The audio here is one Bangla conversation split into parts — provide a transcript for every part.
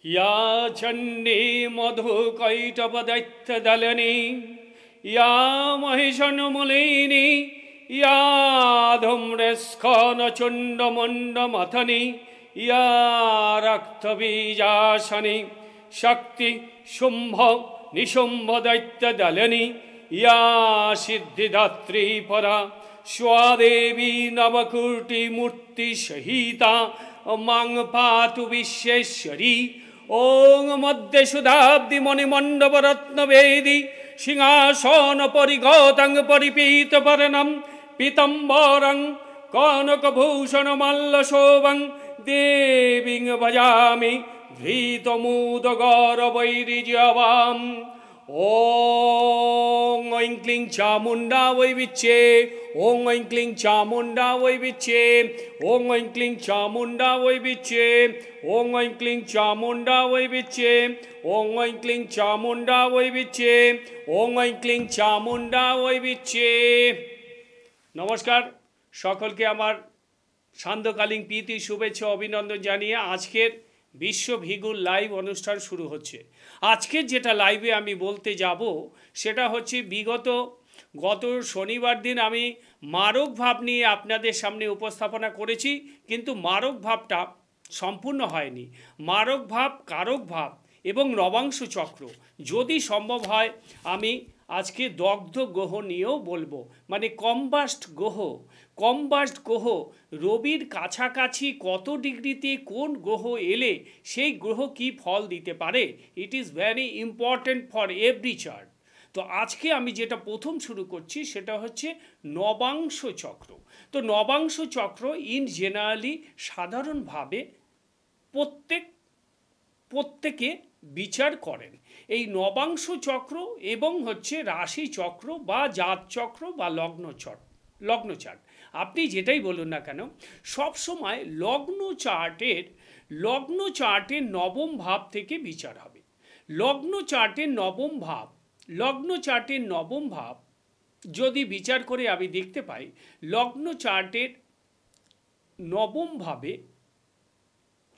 या चण्डी मधुकैटपदैत्यदलिनी या महिषन्मलिनी या धूम्रस्खलनचण्डमुण्डमथनी या रक्तबीजासनी शक्ति शुम्भ निशुम्भ दैत्यदलिनी या सिद्धिदात्री परा स्वादेवी नवकोटिमूर्ति सहिता मां पातु विश्वेश्वरी ओं मध्य सुधाब्दि मणिमण्डप रत्नवेदी सिंहासन परिगतं परिपीतवर्णं पीतम्बरं कनकभूषण मल्लशोभं देवीं भजामि धृतमुदगौरवैरिजवाम् ओं ऐं क्लीं चामुण्डा वै विच्चे ओं ऐं क्लीं चामुण्डा वै विच्चे ओं ऐं क्लीं चामुण्डा वै विच्चे ओं ऐं क्लीं चामुण्डा वै विच्चे ओं ऐं क्लीं चामुण्डा वै विच्चे ओं ऐं क्लीं चामुण्डा वै विच्चे। नमस्कार सकलके आमार सान्ध्यकालीन प्रীতি शुभेच्छा अभिनंदन जानिए आजकेर विश्व भीगुर लाइव अनुष्ठान शुरू होच्छे। आजके जेटा लाइवे आमी बोलते जाबो सेटा होच्छे विगत गत शनिवार दिन आमी मारक भाव निये आपनादेर सामने उपस्थापना करेছি, किन्तु मारक भावटा सम्पूर्ण हयनि। मारक भाव, कारक भाव एवं नवांश चक्र यदि सम्भव हय आमी आज के दग्ध ग्रह निয়েও बोलबो, माने कम्बास्ट ग्रह। कम्बास्ट ग्रह रबिर काछाकाछि कत डिग्रीते कोन ग्रह एले सेई ग्रह की फल दीते पारे, it is very important for every chart. तो आज के आमी जेटा प्रथम शुरू करछि सेटा होच्छे नवांश चक्र। तो नवांश चक्र इन जेनारेलि साधारण भावे प्रत्येके विचार करें। এই নবাংশ চক্র এবং হচ্ছে রাশি চক্র বা জাত চক্র বা লগ্ন চার্ট আপনি যেটাই বলুন না কেন সব সময় লগ্ন চার্টের নবম ভাব থেকে বিচার হবে। লগ্ন চার্টের নবম ভাব যদি বিচার করে আমি দেখতে পাই লগ্ন চার্টের নবম ভাবে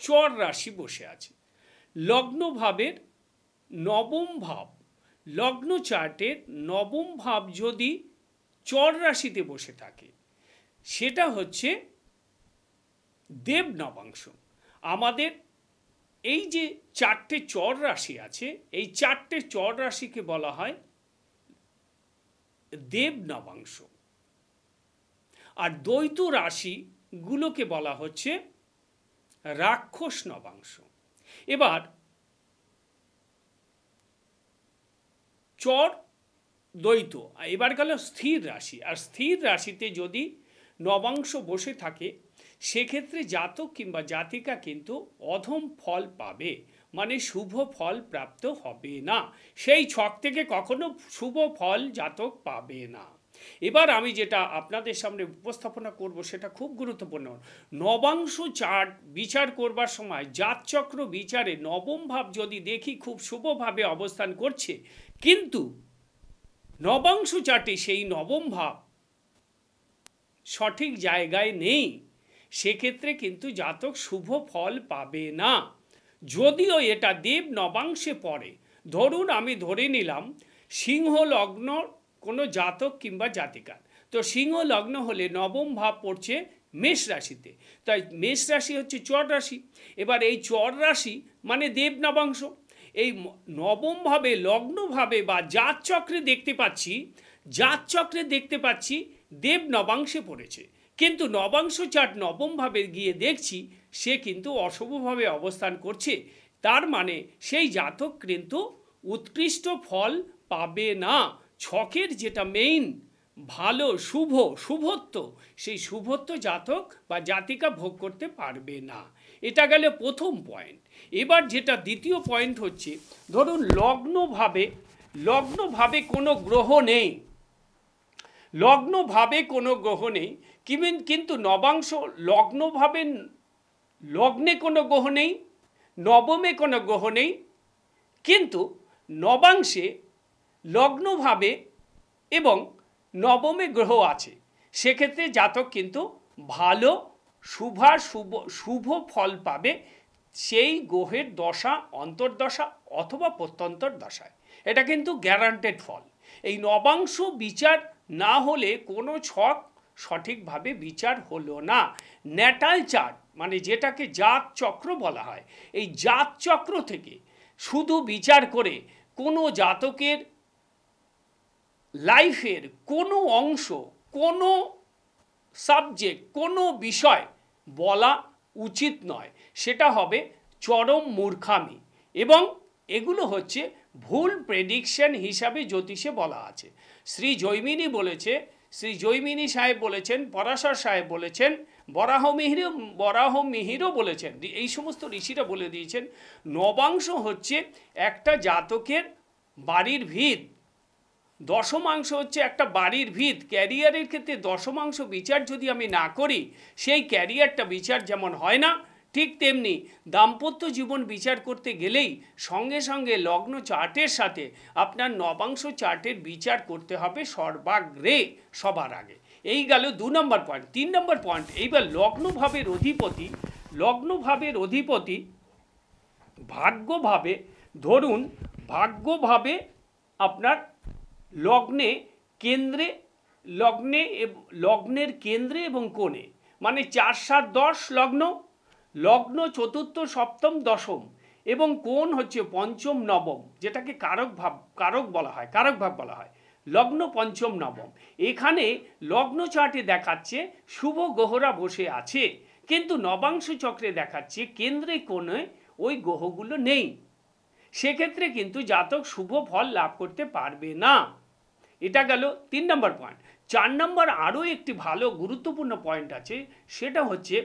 চর রাশি বসে আছে। লগ্ন ভাবের नवम भाव लग्न चार्टेर नवम भाव यदि चर राशिते बसे थाके सेटा होच्छे देव नवांश। आमादेर এই যে চারটে চর রাশি আছে এই চারটে চর রাশিকে বলা হয় দেব নবাংশ, আর দ্বৈত রাশিগুলোকে বলা হচ্ছে রাক্ষস নবাংশ। এবার चर द्वैत एबार गেল स्थिर राशि, और स्थिर राशिते यदि नवांश बसे थाके सेक्षेत्रे जातक किंबा जातिका किन्तु अधम फल पाबे, माने शुभ फल प्राप्त होबे ना। सेई छक थेके कखनो शुभ फल जातक पाबे ना। एबार आमी जेटा आपनादेर सामने उपस्थापना करब सेटा खूब गुरुत्वपूर्ण। नवांश चार्ट विचार करबार समय जात चक्र विचारे नवम भाव यदि देखी खूब शुभभावे अवस्थान करछे, किन्तु नवांश चार्टे सेई नवम भाव सठिक जायगाय नेই, सेक्षेत्रे किन्तु जातक शुभ फल पाबे ना। यदिओ एटा देव नवांशे पड़े, धरुन आमी धरे निलाम सिंह लग्न कोनो जातक किंबा जातिकार, तो सिंह लग्न होले नवम भाव पड़ছে मेष राशिते, ताई मेष राशि होच्छे चर राशि। एबार এই চর রাশি মানে দেব নবাংশ। এই নবম ভাবে লগ্ন ভাবে বা জাত চক্রে দেখতে পাচ্ছি দেব নবাংশে পড়েছে, কিন্তু নবাংশ চার্ট নবম ভাবে গিয়ে দেখছি সে কিন্তু অশুভভাবে অবস্থান করছে। তার মানে সেই জাতক কিন্তু উৎকৃষ্ট ফল পাবে না। ছকের যেটা মেইন ভালো শুভত্ব সেই শুভত্ব জাতক বা জাতিকা ভোগ করতে পারবে না। এটা গেল প্রথম পয়েন্ট। এবার যেটা দ্বিতীয় পয়েন্ট হচ্ছে ধরুন লগ্ন ভাবে কোনো গ্রহ নেই, কিন্তু নবাংশ লগ্নে কোনো গ্রহ নেই, নবমে কোনো গ্রহ নেই, কিন্তু নবাংশে লগ্ন ভাবে এবং নবমে গ্রহ আছে, সেক্ষেত্রে জাতক কিন্তু ভালো শুভ ফল পাবে। সেই গ্রহের দশা, অন্তর্দশা অথবা প্রত্যন্তর দশায়। এটা কিন্তু গ্যারান্টেড ফল। এই নবাংশ বিচার না হলে কোনো ছক সঠিকভাবে বিচার হলো না। ন্যাটাল চার্ট মানে যেটাকে জাত চক্র বলা হয়, এই জাত চক্র থেকে শুধু বিচার করে কোনো জাতকের লাইফের কোনো অংশ, কোনো সাবজেক্ট, কোনো বিষয় বলা উচিত নয়। সেটা হবে চরম মূর্খামি, এবং এগুলো হচ্ছে ভুল প্রেডিকশন হিসাবে জ্যোতিষে বলা আছে। শ্রী জৈমিনী বলেছে, শ্রী জৈমিনী সাহেব বলেছেন, পরাশর সাহেব বলেছেন, বরাহমিহিরও বলেছেন, এই সমস্ত ঋষিরা বলে দিয়েছেন নবাংশ হচ্ছে একটা জাতকের বাড়ির ভিত, দশমাংশ হচ্ছে একটা বাড়ির ভিত। ক্যারিয়ারের ক্ষেত্রে দশমাংশ বিচার যদি আমি না করি, সেই ক্যারিয়ারটা বিচার যেমন হয় না, ঠিক তেমনি দাম্পত্য জীবন বিচার করতে গেলেই সঙ্গে সঙ্গে লগ্ন চার্টের সাথে আপনার নবাংশ চার্টের বিচার করতে হবে সর্বাগ্রে, সবার আগে। এই গেল 2 নম্বর পয়েন্ট। 3 নম্বর পয়েন্ট, এইবার লগ্নভাবের অধিপতি, লগ্নভাবের অধিপতি ভাগ্যভাবে, ধরুন ভাগ্যভাবে আপনার লগ্নে কেন্দ্রে, লগ্নের কেন্দ্রে এবং কোণে, মানে 4, 7, 10 লগ্ন, লগ্ন চতুর্থ, সপ্তম, দশম, এবং কোণ হচ্ছে পঞ্চম, নবম, যেটাকে কারক বলা হয়, কারক ভাব বলা হয়। লগ্ন পঞ্চম, নবম, এখানে লগ্ন চার্টে দেখাচ্ছে শুভ গ্রহরা বসে আছে, কিন্তু নবাংশ চক্রে দেখাচ্ছে কেন্দ্রে কোণে ওই গ্রহগুলো নেই। সেক্ষেত্রে কিন্তু জাতক শুভ ফল লাভ করতে পারবে না। এটা গেল 3 নম্বর পয়েন্ট। 4 নম্বর আরও একটি ভালো গুরুত্বপূর্ণ পয়েন্ট আছে, সেটা হচ্ছে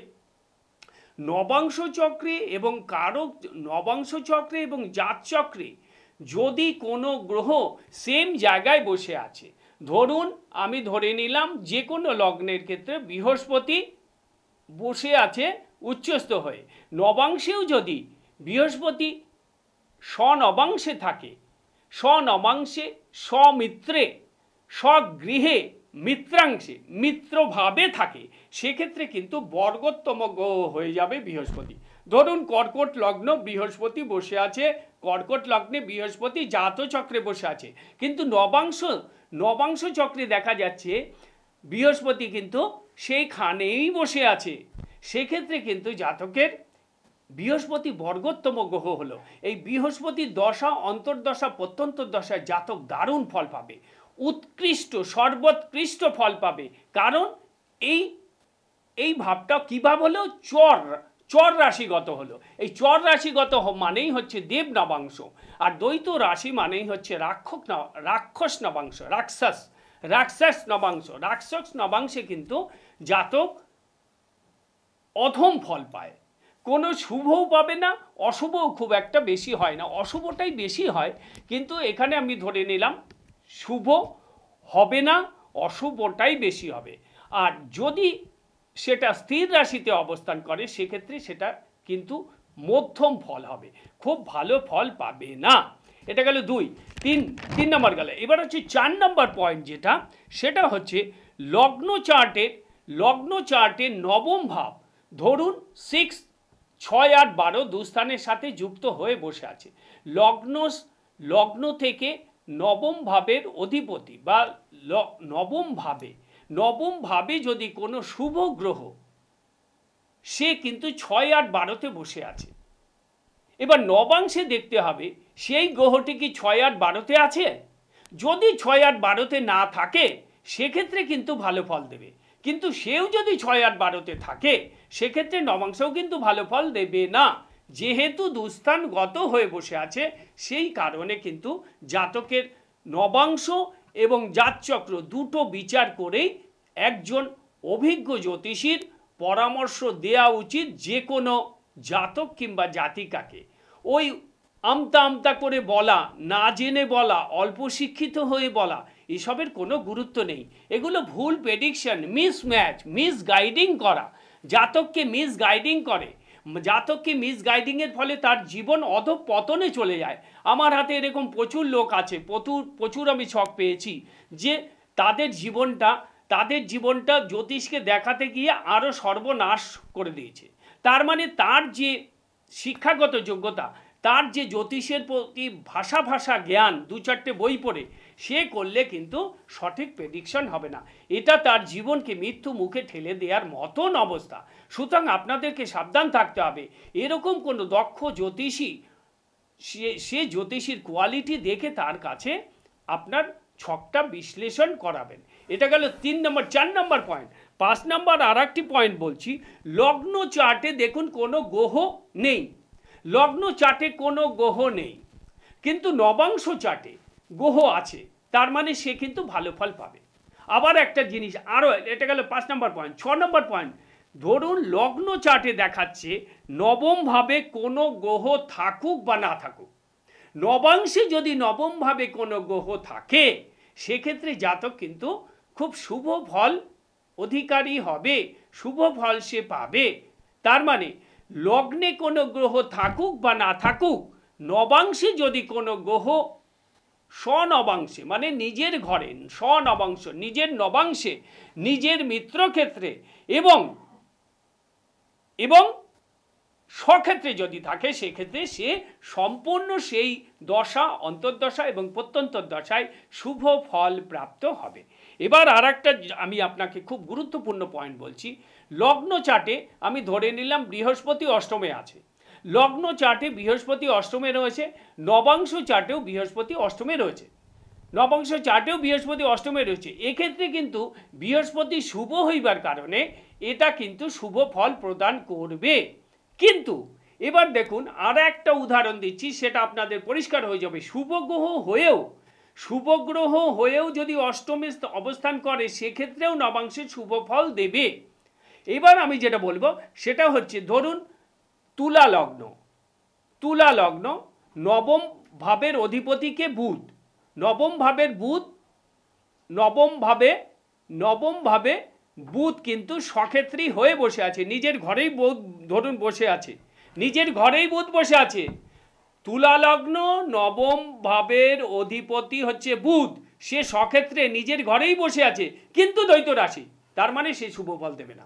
নবাংশ চক্রে এবং নবাংশ চক্রে এবং জাত চক্রে যদি কোনো গ্রহ সেম জায়গায় বসে আছে, ধরুন আমি ধরে নিলাম যে কোনো লগ্নের ক্ষেত্রে বৃহস্পতি বসে আছে উচ্চস্থ হয়ে, নবাংশেও যদি বৃহস্পতি স্বনবাংশে থাকে, স্বনবাংশে, স্বমিত্রে, স্বগৃহে, মিত্রাংশে, মিত্রভাবে থাকে, সেক্ষেত্রে কিন্তু বর্গোত্তম গ্রহ হয়ে যাবে বৃহস্পতি। ধরুন কর্কট লগ্ন, বৃহস্পতি বসে আছে, কর্কট লগ্নে বৃহস্পতি জাতচক্রে বসে আছে, কিন্তু নবাংশ চক্রে দেখা যাচ্ছে বৃহস্পতি কিন্তু সেইখানেই বসে আছে। সেক্ষেত্রে কিন্তু জাতকের বৃহস্পতি বর্গোত্তম গ্রহ হলো। এই বৃহস্পতির দশা, অন্তর্দশা, প্রত্যন্তর দশায় জাতক দারুণ ফল পাবে, উৎকৃষ্ট, সর্বোৎকৃষ্ট ফল পাবে। কারণ এই ভাবটা কী ভাব হলো? চর রাশিগত হলো। এই চর রাশিগত মানেই হচ্ছে দেব নবাংশ, আর দ্বৈত রাশি মানেই হচ্ছে রাক্ষস নবাংশ, রাক্ষস নবাংশ। রাক্ষস নবাংশে কিন্তু জাতক অধম ফল পায়, কোনো শুভও পাবে না, অশুভও খুব একটা বেশি হয় না, অশুভটাই বেশি হয়। কিন্তু এখানে আমি ধরে নিলাম শুভ হবে না, অশুভটাই বেশি হবে। আর যদি সেটা স্থির রাশিতে অবস্থান করে, সেক্ষেত্রে সেটা কিন্তু মধ্যম ফল হবে, খুব ভালো ফল পাবে না। এটা গেল 2। 3 নম্বর গেল। এবার হচ্ছে 4 নম্বর পয়েন্ট, যেটা সেটা হচ্ছে লগ্ন চার্টের নবম ভাব, ধরুন 6, 6, 8, 12 দুস্থানের সাথে যুক্ত হয়ে বসে আছে। লগ্ন থেকে নবম ভাবের অধিপতি বা নবম ভাবে যদি কোনো শুভ গ্রহ, সে কিন্তু 6, 8, 12তে বসে আছে। এবার নবাংশে দেখতে হবে সেই গ্রহটি কি 6, 8, 12তে আছে। যদি 6, 8, 12তে না থাকে, সেক্ষেত্রে কিন্তু ভালো ফল দেবে, কিন্তু সেও যদি 6, 8, 12তে থাকে, সেক্ষেত্রে নবাংশও কিন্তু ভালো ফল দেবে না। যেহেতু দুস্থানগত হয়ে বসে আছে, সেই কারণে কিন্তু জাতকের নবাংশ এবং জাতচক্র দুটো বিচার করেই একজন অভিজ্ঞ জ্যোতিষীর পরামর্শ দেওয়া উচিত যে কোনো জাতক কিংবা জাতিকাকে। ওই আমতা করে বলা, না জেনে বলা, অল্প শিক্ষিত হয়ে বলা, এসবের কোনো গুরুত্ব নেই। এগুলো ভুল প্রেডিকশন, মিসম্যাচ, মিসগাইডিং করা, জাতককে মিসগাইডিং করে। জাতককে মিসগাইডিংয়ের ফলে তার জীবন অধঃপতনে চলে যায়। আমার হাতে এরকম প্রচুর লোক আছে, প্রচুর আমি ছক পেয়েছি, যে তাদের জীবনটা জ্যোতিষকে দেখাতে গিয়ে আরও সর্বনাশ করে দিয়েছে। তার মানে তার যে শিক্ষাগত যোগ্যতা, তার যে জ্যোতিষের প্রতি ভাষা জ্ঞান, 2-4টে বই পড়ে সে করলে কিন্তু সঠিক প্রেডিকশন হবে না। এটা তার জীবনকে মৃত্যু মুখে ঠেলে দেওয়ার মতন অবস্থা। সুতরাং আপনাদেরকে সাবধান থাকতে হবে। এরকম কোনো দক্ষ জ্যোতিষী, সে জ্যোতিষীর কোয়ালিটি দেখে তার কাছে আপনার ছকটা বিশ্লেষণ করাবেন। এটা গেল 3 নম্বর। 4 নম্বর পয়েন্ট। 5 নম্বর আর একটি পয়েন্ট বলছি, লগ্ন চার্টে দেখুন কোনো গ্রহ নেই, লগ্ন চার্টে কোনো গ্রহ নেই, কিন্তু নবাংশ চার্টে গ্রহ আছে, তার মানে সে কিন্তু ভালো ফল পাবে। আবার একটা জিনিস আরও, এটা গেল 5 নম্বর পয়েন্ট। 6 নম্বর পয়েন্ট, ধরুন লগ্ন চার্টে দেখাচ্ছে নবমভাবে কোনো গ্রহ থাকুক বা না থাকুক, নবাংশে যদি নবমভাবে কোনো গ্রহ থাকে সেক্ষেত্রে জাতক কিন্তু খুব শুভ ফল অধিকারী হবে, শুভ ফল সে পাবে। তার মানে লগ্নে কোনো গ্রহ থাকুক বা না থাকুক, নবাংশে যদি কোনো গ্রহ স্বনবাংশে মানে নিজের ঘরে, স্বনবাংশ নিজের নবাংশে, নিজের মিত্রক্ষেত্রে এবং স্বক্ষেত্রে যদি থাকে, সেক্ষেত্রে সে সম্পূর্ণ সেই দশা, অন্তর্দশা এবং প্রত্যন্তর দশায় শুভ ফল প্রাপ্ত হবে। এবার আর একটা আমি আপনাকে খুব গুরুত্বপূর্ণ পয়েন্ট বলছি। লগ্ন চার্টে আমি ধরে নিলাম বৃহস্পতি অষ্টমে আছে, লগ্ন চার্টে বৃহস্পতি অষ্টমে রয়েছে, নবাংশ চার্টেও বৃহস্পতি অষ্টমে রয়েছে, নবাংশ চার্টেও বৃহস্পতি অষ্টমে রয়েছে। এক্ষেত্রে কিন্তু বৃহস্পতি শুভ হইবার কারণে এটা কিন্তু শুভ ফল প্রদান করবে। কিন্তু এবার দেখুন আর একটা উদাহরণ দিচ্ছি, সেটা আপনাদের পরিষ্কার হয়ে যাবে। শুভ গ্রহ হয়েও যদি অষ্টমে অবস্থান করে সেক্ষেত্রেও নবাংশে শুভ ফল দেবে। এবার আমি যেটা বলবো সেটা হচ্ছে, ধরুন তুলা লগ্ন, নবম ভাবের অধিপতিকে বুধ, নবম ভাবে বুধ কিন্তু সক্ষেত্রী হয়ে বসে আছে, নিজের ঘরেই বুধ ধরুন বসে আছে, নিজের ঘরেই বুধ বসে আছে। তুলা লগ্ন, নবম ভাবের অধিপতি হচ্ছে বুধ, সে সক্ষেত্রে নিজের ঘরেই বসে আছে, কিন্তু দ্বৈত রাশি, তার মানে সে শুভ ফল দেবে না।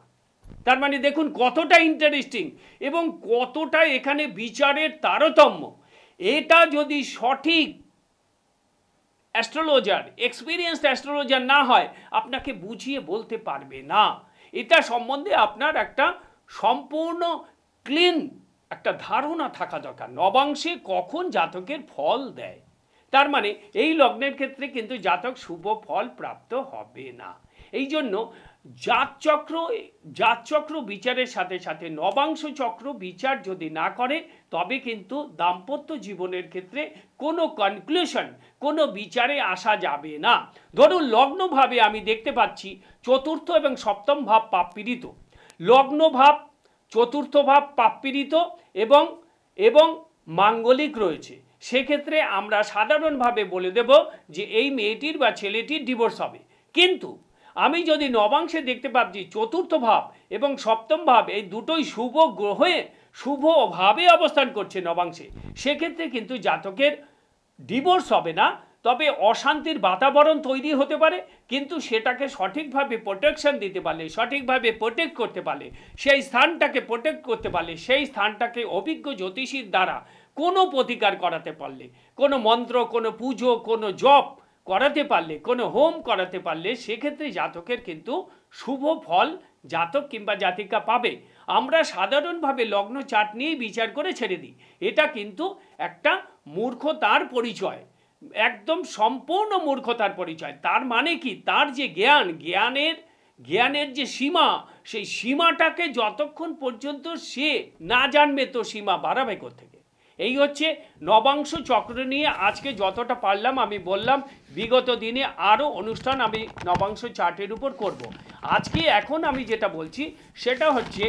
তার মানে দেখুন কতটা ইন্টারেস্টিং এবং কতটা এখানে বিচারের তারতম্য। এটা যদি সঠিক অ্যাস্ট্রোলজার, এক্সপিরিয়েন্সড অ্যাস্ট্রোলজার না হয়, আপনাকে বুঝিয়ে বলতে পারবে না। এটা সম্বন্ধে আপনার একটা সম্পূর্ণ ক্লিন একটা ধারণা থাকা দরকার, নবাংশে কখন জাতকের ফল দেয়। তার মানে এই লগ্নের ক্ষেত্রে কিন্তু জাতক শুভ ফল প্রাপ্ত হবে না। এই জন্য জাতচক্র বিচারের সাথে সাথে নবাংশ চক্র বিচার যদি না করে, তবে কিন্তু দাম্পত্য জীবনের ক্ষেত্রে কোনো কনক্লুশন, কোনো বিচারে আসা যাবে না। ধরুন লগ্নভাবে আমি দেখতে পাচ্ছি চতুর্থ এবং সপ্তম ভাব পাপপীড়িত, লগ্ন ভাব চতুর্থ ভাব পাপপীড়িত এবং মাঙ্গলিক রয়েছে, সেক্ষেত্রে আমরা সাধারণভাবে বলে দেব যে এই মেয়েটির বা ছেলেটির ডিভোর্স হবে। কিন্তু আমি যদি নবাংশে দেখতে পাচ্ছি চতুর্থ ভাব এবং সপ্তম ভাব এই দুটোই শুভ গ্রহে শুভভাবে অবস্থান করছে নবাংশে, সেক্ষেত্রে কিন্তু জাতকের ডিভোর্স হবে না, তবে অশান্তির বাতাবরণ তৈরি হতে পারে, কিন্তু সেটাকে সঠিকভাবে প্রোটেকশন দিতে পারলে, সঠিকভাবে প্রোটেক্ট করতে পারলে, সেই স্থানটাকে প্রোটেক্ট করতে পারলে, সেই স্থানটাকে অভিজ্ঞ জ্যোতিষীর দ্বারা কোনো প্রতিকার করাতে পারলে, কোনো মন্ত্র, কোনো পুজো, কোনো জপ করাতে পারলে, কোনো হোম করাতে পারলে, সেক্ষেত্রে জাতকের কিন্তু শুভ ফল জাতক কিংবা জাতিকা পাবে। আমরা সাধারণভাবে লগ্ন চার্ট নিয়েই বিচার করে ছেড়ে দিই, এটা কিন্তু একটা মূর্খতার পরিচয়, একদম সম্পূর্ণ মূর্খতার পরিচয়। তার মানে কি, তার যে জ্ঞানের যে সীমা, সেই সীমাটাকে যতক্ষণ পর্যন্ত সে না জানবে তো সীমা বাড়াবে কোত্থেকে। এই হচ্ছে নবাংশ চক্র নিয়ে আজকে যতটা পারলাম আমি বললাম। বিগত দিনে আরও অনুষ্ঠান আমি নবাংশ চার্টের উপর করব। আজকে এখন আমি যেটা বলছি সেটা হচ্ছে,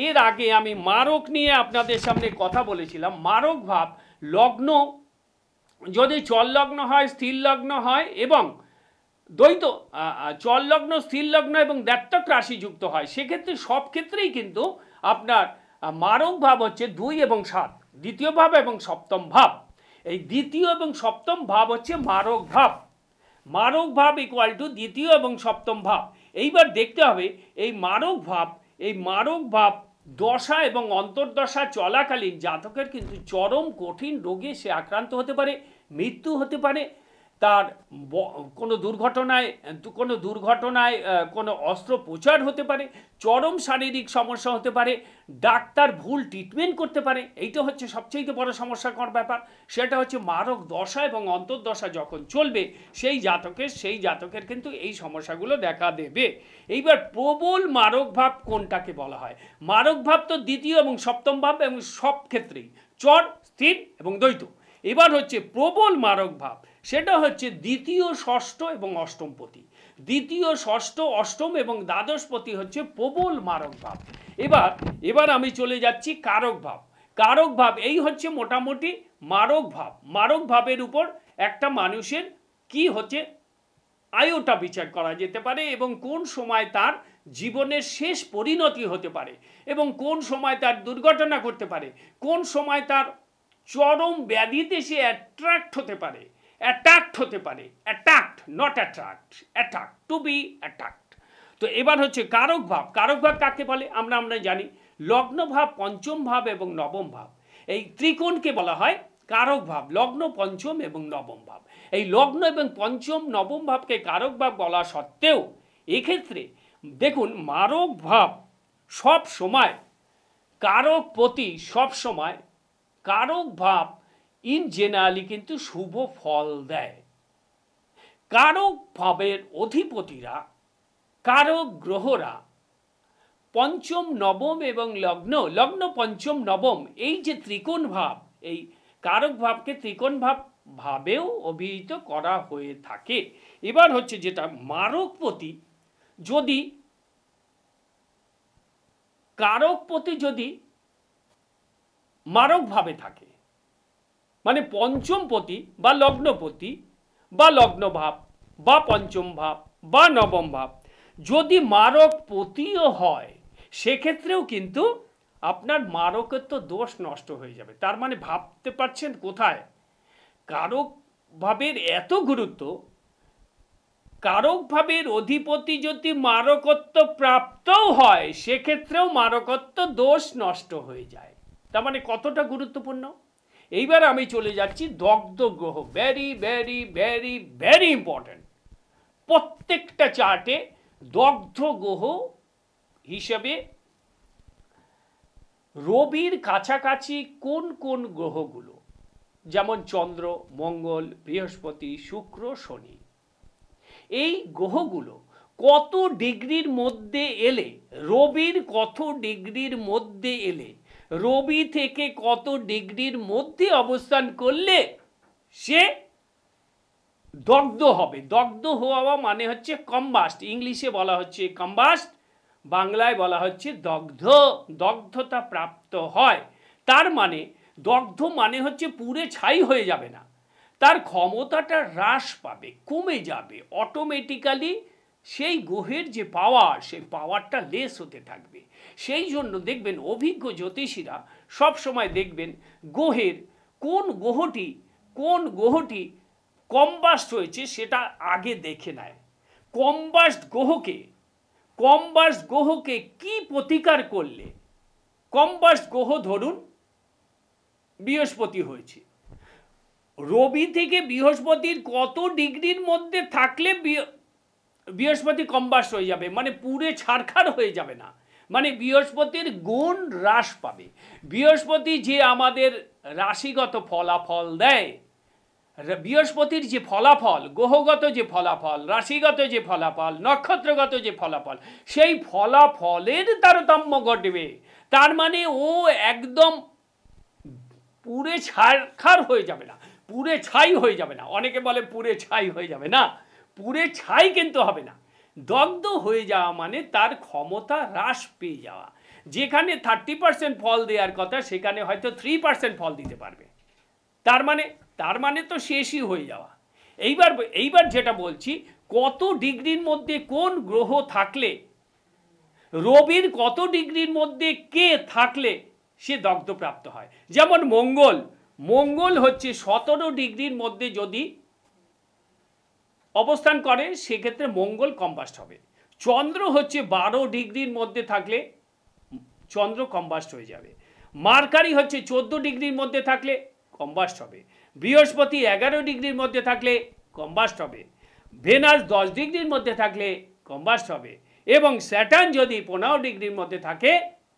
এর আগে আমি মারক নিয়ে আপনাদের সামনে কথা বলেছিলাম। মারক ভাব লগ্ন যদি চল লগ্ন হয়, স্থির লগ্ন হয় এবং দ্বৈত চল লগ্ন, স্থির লগ্ন এবং দ্ব্যর্থক রাশি যুক্ত হয়, সেক্ষেত্রে সব ক্ষেত্রেই কিন্তু আপনার মারক ভাব হচ্ছে 2 এবং 7, দ্বিতীয় ভাব এবং সপ্তম ভাব। এই দ্বিতীয় এবং সপ্তম ভাব হচ্ছে মারক ভাব। মারক ভাব ইকুয়াল টু দ্বিতীয় এবং সপ্তম ভাব। এইবার দেখতে হবে এই মারক ভাব দশা এবং অন্তর্দশা চলাকালীন জাতকের কিন্তু চরম কঠিন রোগে সে আক্রান্ত হতে পারে, মৃত্যু হতে পারে, তার কোনো দুর্ঘটনায় কোনো অস্ত্রোপচার হতে পারে, চরম শারীরিক সমস্যা হতে পারে, ডাক্তার ভুল ট্রিটমেন্ট করতে পারে। এইটা হচ্ছে সবচেয়ে বড় সমস্যাকর ব্যাপার। সেটা হচ্ছে মারক দশা এবং অন্তর্দশা যখন চলবে সেই জাতকের কিন্তু এই সমস্যাগুলো দেখা দেবে। এইবার প্রবল মারক ভাব কোনটাকে বলা হয়? মারক ভাব তো দ্বিতীয় এবং সপ্তম ভাব, এবং সব ক্ষেত্রেই চর, স্থির এবং দ্বৈত। এবার হচ্ছে প্রবল মারক ভাব, সেটা হচ্ছে দ্বিতীয়, ষষ্ঠ এবং অষ্টমপতি। দ্বিতীয়, ষষ্ঠ, অষ্টম এবং দ্বাদশপতি হচ্ছে প্রবল মারক ভাব। এবার আমি চলে যাচ্ছি কারক ভাব। কারক ভাব এই হচ্ছে মোটামুটি মারক ভাব। মারক ভাবের উপর একটা মানুষের কি হচ্ছে আয়ুটা বিচার করা যেতে পারে, এবং কোন সময় তার জীবনের শেষ পরিণতি হতে পারে, এবং কোন সময় তার দুর্ঘটনা করতে পারে, কোন সময় তার চরম ব্যাধিতে সে অ্যাট্রাক্ট হতে পারে, টু বি অ্যাট্রাক্ট। তো এবার হচ্ছে কারক ভাব। কারক ভাব কাকে বলে আমরা জানি, লগ্ন ভাব, পঞ্চম ভাব এবং নবম ভাব, এই ত্রিকোণকে বলা হয় কারক ভাব। লগ্ন, পঞ্চম এবং নবম ভাব, এই লগ্ন এবং পঞ্চম নবম ভাবকে কারক ভাব বলা সত্ত্বেও এক্ষেত্রে দেখুন মারক ভাব সব সময়, কারকপতি সব সময়, কারক ভাব ইন জেনারেলি কিন্তু শুভ ফল দেয়। কারক ভাবের অধিপতিরা, কারক গ্রহরা পঞ্চম, নবম এবং লগ্ন পঞ্চম নবম, এই যে ত্রিকোণ ভাব, এই কারক ভাবকে ত্রিকোণ ভাবেও অভিহিত করা হয়ে থাকে। এবার হচ্ছে যেটা মারকপতি যদি মারক ভাবে থাকে, মানে পঞ্চমপতি বা লগ্নপতি বা লগ্ন ভাব বা পঞ্চম ভাব বা নবম ভাব যদি মারকপতিও হয়, সেক্ষেত্রেও কিন্তু আপনার মারকত্ব দোষ নষ্ট হয়ে যাবে। তার মানে ভাবতে পারছেন কোথায় কারক ভাবের এত গুরুত্ব। কারক ভাবের অধিপতি যদি মারকত্ব প্রাপ্তও হয়, সেক্ষেত্রেও মারকত্ব দোষ নষ্ট হয়ে যায়। তার মানে কতটা গুরুত্বপূর্ণ। এইবার আমি চলে যাচ্ছি দগ্ধ গ্রহ। Very very very very important. প্রত্যেকটা চার্টে দগ্ধ গ্রহ হিসেবে রবির কাছাকাছি কোন কোন গ্রহগুলো, যেমন চন্দ্র, মঙ্গল, বৃহস্পতি, শুক্র, শনি, এই গ্রহগুলো কত ডিগ্রির মধ্যে এলে, রবির কত ডিগ্রির মধ্যে এলে, রবি থেকে কত ডিগ্রির মধ্যে অবস্থান করলে সে দগ্ধ হবে। দগ্ধ হওয়া মানে হচ্ছে কম্বাস্ট, ইংলিশে বলা হচ্ছে কম্বাস্ট, বাংলায় বলা হচ্ছে দগ্ধতা প্রাপ্ত হয়। তার মানে দগ্ধ মানে হচ্ছে পুড়ে ছাই হয়ে যাবে না, তার ক্ষমতাটা হ্রাস পাবে, কমে যাবে অটোমেটিক্যালি। সেই গ্রহের যে পাওয়ার, সেই পাওয়ারটা লেস হতে থাকবে। সেই জন্য দেখবেন অভিজ্ঞ জ্যোতিষীরা সব সময় দেখবেন গ্রহের কোন গ্রহটি কম্বাস্ট হয়েছে সেটা আগে দেখে নেয়। কম্বাস্ট গ্রহকে কি প্রতিকার করলে, কম্বাস্ট গ্রহ ধরুন বৃহস্পতি হয়েছে, রবি থেকে বৃহস্পতির কত ডিগ্রির মধ্যে থাকলে বৃহস্পতি কম্বাস্ট হয়ে যাবে, মানে পুড়ে ছারখার হয়ে যাবে না, মানে বৃহস্পতির গুণ হ্রাস পাবে। বৃহস্পতি যে আমাদের রাশিগত ফলাফল দেয়, বৃহস্পতির যে ফলাফল, গ্রহগত যে ফলাফল, রাশিগত যে ফলাফল, নক্ষত্রগত যে ফলাফল, সেই ফলাফলের তারতম্য ঘটবে। তার মানে ও একদম পুড়ে ছারখার হয়ে যাবে না, পুড়ে ছাই হয়ে যাবে না। অনেকে বলে পুড়ে ছাই হয়ে যাবে না, পুড়ে ছাই কিন্তু হবে না। দগ্ধ হয়ে যাওয়া মানে তার ক্ষমতা হ্রাস পেয়ে যাওয়া। যেখানে 30% ফল দেওয়ার কথা, সেখানে হয়তো 3% ফল দিতে পারবে। তার মানে তো শেষই হয়ে যাওয়া। এইবার যেটা বলছি, কত ডিগ্রির মধ্যে কোন গ্রহ থাকলে, রবির কত ডিগ্রির মধ্যে কে থাকলে সে দগ্ধপ্রাপ্ত হয়। যেমন মঙ্গল হচ্ছে 17 ডিগ্রির মধ্যে যদি অবস্থান করে, সেক্ষেত্রে মঙ্গল কম্বাস্ট হবে। চন্দ্র হচ্ছে 12 ডিগ্রির মধ্যে থাকলে চন্দ্র কম্বাস্ট হয়ে যাবে। মার্কারি হচ্ছে 14 ডিগ্রির মধ্যে থাকলে কম্বাস্ট হবে, বৃহস্পতি 11 ডিগ্রির মধ্যে থাকলে কম্বাস্ট হবে, ভেনাস 10 ডিগ্রির মধ্যে থাকলে কম্বাস্ট হবে, এবং স্যাটার্ন যদি 15 ডিগ্রির মধ্যে থাকে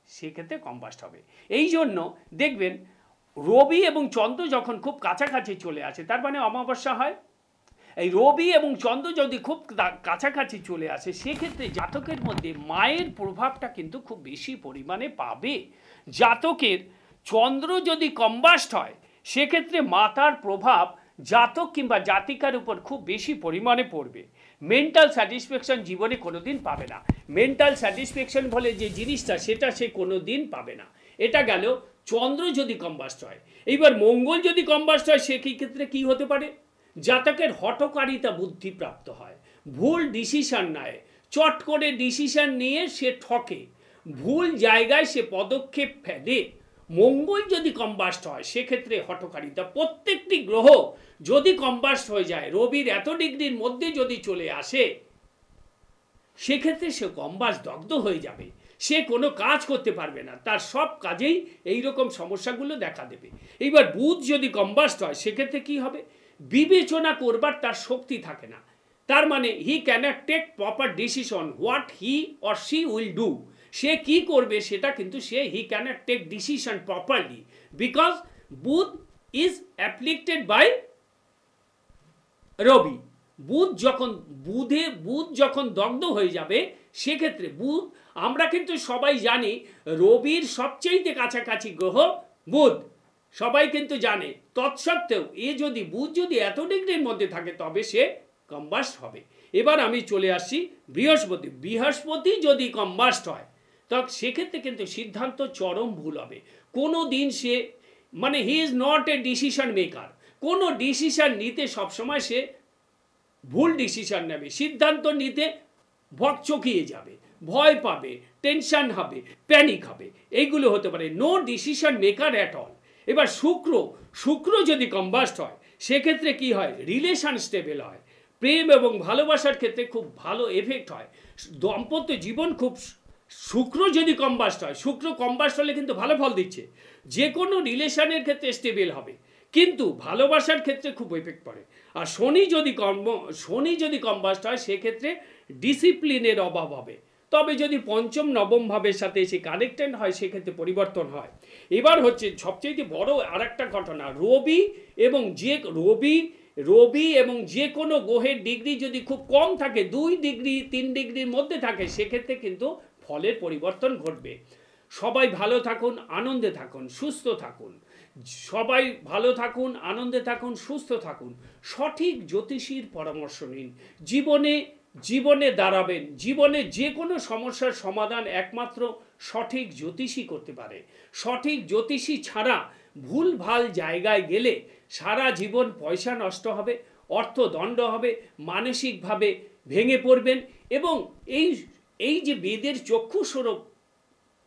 সেক্ষেত্রে কম্বাস্ট হবে। এই জন্য দেখবেন রবি এবং চন্দ্র যখন খুব কাছাকাছি চলে আসে তার মানে অমাবস্যা হয়। এই রবি এবং চন্দ্র যদি খুব কাছাকাছি চলে আসে সেক্ষেত্রে জাতকের মধ্যে মায়ের প্রভাবটা কিন্তু খুব বেশি পরিমাণে পাবে। জাতকের চন্দ্র যদি কম্বাস্ট হয় সেক্ষেত্রে মাতার প্রভাব জাতক কিংবা জাতিকার উপর খুব বেশি পরিমাণে পড়বে। মেন্টাল স্যাটিসফ্যাকশন জীবনে কোনোদিন পাবে না। মেন্টাল স্যাটিসফ্যাকশন বলে যে জিনিসটা সেটা সে কোনোদিন পাবে না। এটা গেল চন্দ্র যদি কম্বাস্ট হয়। এইবার মঙ্গল যদি কম্বাস্ট হয় সেক্ষেত্রে কি হতে পারে? জাতকের হঠকারিতা বুদ্ধি প্রাপ্ত হয়, ভুল ডিসিশন নেয়, চট করে ডিসিশন নিয়ে সে ঠকে, ভুল জায়গায় সে পদক্ষেপ ফেলে। মঙ্গল যদি কম্বাস্ট হয় সেক্ষেত্রে হঠকারিতা। প্রত্যেকটি গ্রহ যদি কম্বাস্ট হয়ে যায়, রবির এত ডিগ্রির মধ্যে যদি চলে আসে সেক্ষেত্রে সে কম্বাস্ট দগ্ধ হয়ে যাবে, সে কোনো কাজ করতে পারবে না, তার সব কাজেই এই রকম সমস্যাগুলো দেখা দেবে। এইবার বুধ যদি কম্বাস্ট হয় সেক্ষেত্রে কি হবে? বিবেচনা করবার তার শক্তি থাকে না, তার মানে he cannot take proper decision what he or she will do. সে কি করবে সেটা কিন্তু he cannot take decision properly because Budh is afflicted by Ravi. Budh যখন দগ্ধ হয়ে যাবে সেক্ষেত্রে বুধ, আমরা কিন্তু সবাই জানি রবির সবচেয়ে কাছাকাছি গ্রহ বুধ, সবাই কিন্তু জানে। তৎসত্ত্বেও বুধ যদি এত ডিগ্রির মধ্যে থাকে তবে সে কম্বাস্ট হবে। এবার আমি চলে আসছি বৃহস্পতি যদি কম্বাস্ট হয় তখন সেক্ষেত্রে কিন্তু সিদ্ধান্ত চরম ভুল হবে। কোনো দিন সে মানে he is not a decision maker, কোনো ডিসিশন নিতে সবসময় সে ভুল ডিসিশন নেবে, সিদ্ধান্ত নিতে ভকচকিয়ে যাবে, ভয় পাবে, টেনশন হবে, প্যানিক হবে, এইগুলো হতে পারে। No decision maker at all. এবার শুক্র যদি কম্বাস্ট হয় সেক্ষেত্রে কি হয়? রিলেশন স্টেবল হয়, প্রেম এবং ভালোবাসার ক্ষেত্রে খুব ভালো এফেক্ট হয়, দাম্পত্য জীবন খুব। শুক্র যদি কম্বাস্ট হয়, শুক্র কম্বাস্ট হলে কিন্তু ভালো ফল দিচ্ছে, যে কোনো রিলেশনের ক্ষেত্রে স্টেবল হবে, কিন্তু ভালোবাসার ক্ষেত্রে খুব এফেক্ট পড়ে। আর শনি যদি কম্বাস্ট হয় সেক্ষেত্রে ডিসিপ্লিনের অভাব হবে। তবে যদি পঞ্চম নবম ভাবের সাথে এসে কানেক্টেড হয় সেক্ষেত্রে পরিবর্তন হয়। এবার হচ্ছে সবচেয়ে বড় আর একটা ঘটনা, রবি এবং যে কোনো গ্রহের ডিগ্রি যদি খুব কম থাকে, 2 ডিগ্রি 3 ডিগ্রির মধ্যে থাকে সেক্ষেত্রে কিন্তু ফলের পরিবর্তন ঘটবে। সবাই ভালো থাকুন, আনন্দে থাকুন, সুস্থ থাকুন। সবাই ভালো থাকুন, আনন্দে থাকুন, সুস্থ থাকুন। সঠিক জ্যোতিষীর পরামর্শ নিন, জীবনে দাঁড়াবেন। জীবনে যে কোনো সমস্যার সমাধান একমাত্র সঠিক জ্যোতিষী করতে পারে। সঠিক জ্যোতিষী ছাড়া ভুলভাল জায়গায় গেলে সারা জীবন পয়সা নষ্ট হবে, অর্থদণ্ড হবে, মানসিকভাবে ভেঙে পড়বেন। এবং এই যে বেদের চক্ষুস্বরূপ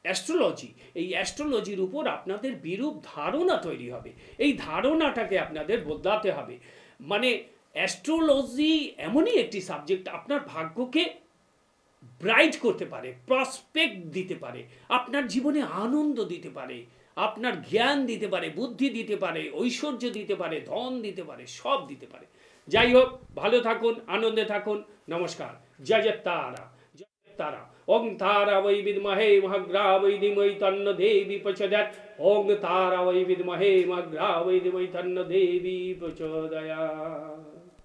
অ্যাস্ট্রোলজি, এই অ্যাস্ট্রোলজির উপর আপনাদের বিরূপ ধারণা তৈরি হবে। এই ধারণাটাকে আপনাদের বদলাতে হবে। মানে অ্যাস্ট্রোলজি এমনই একটি সাবজেক্ট আপনার ভাগ্যকে ব্রাইট করতে পারে, প্রসপেক্ট দিতে পারে, আপনার জীবনে আনন্দ দিতে পারে, আপনার জ্ঞান দিতে পারে, বুদ্ধি দিতে পারে, ঐশ্বর্য দিতে পারে, ধন দিতে পারে, সব দিতে পারে। যাই হোক, ভালো থাকুন, আনন্দে থাকুন। নমস্কার। জয় জয় তারা, জয় তারা। ওং তারা वै विद्महे महग्रा वै धीमहि तन्नो देवी प्रचोदयात्। ओं तारा वै विद्महे महग्रा वै धीमहि तन्नो देवी प्रचोदयात्।